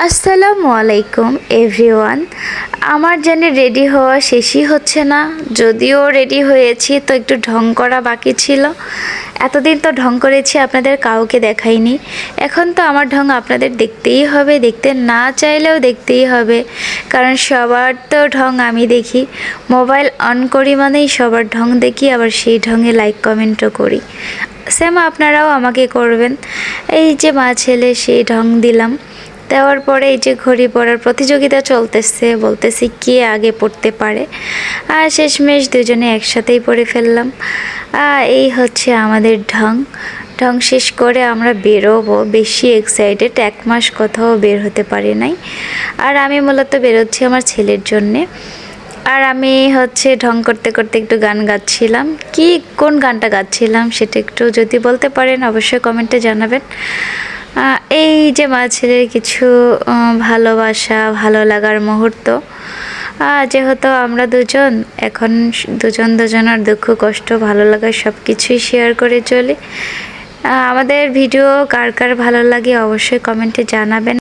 আসসালামু আলাইকুম এভরিওয়ান। আমার জানি রেডি হওয়া শেষই হচ্ছে না, যদিও রেডি হয়েছি তো একটু ঢং করা বাকি ছিল। এতদিন তো ঢং করেছি, আপনাদের কাউকে দেখাইনি। এখন তো আমার ঢং আপনাদের দেখতেই হবে, দেখতে না চাইলেও দেখতেই হবে, কারণ সবার তো ঢং আমি দেখি। মোবাইল অন করি মানেই সবার ঢং দেখি, আবার সেই ঢঙে লাইক কমেন্টও করি। সেম আপনারাও আমাকে করবেন। এই যে মা ছেলে সেই ঢং দিলাম, দেওয়ার পরে এই যে ঘড়ি পড়ার প্রতিযোগিতা চলতেছে, বলতেছি কে আগে পড়তে পারে। আর শেষমেশ দুজনে একসাথেই পড়ে ফেললাম। এই হচ্ছে আমাদের ঢং। ঢং শেষ করে আমরা বেরোবো, বেশি এক্সাইটেড, 1 মাস কোথাও বের হতে পারি নাই। আর আমি মূলত বেরোচ্ছি আমার ছেলের জন্যে। আর আমি হচ্ছে ঢং করতে করতে একটু গান গাচ্ছিলাম। কোন গানটা গাচ্ছিলাম সেটা একটু যদি বলতে পারেন অবশ্যই কমেন্টে জানাবেন। এই যে মা ছেলের কিছু ভালোবাসা, ভালো লাগার মুহূর্ত। যেহেতু আমরা দুজন এখন দুজনের দুঃখ কষ্ট ভালো লাগা সব কিছুই শেয়ার করে চলি। আমাদের ভিডিও কার কার ভালো লাগে অবশ্যই কমেন্টে জানাবেন।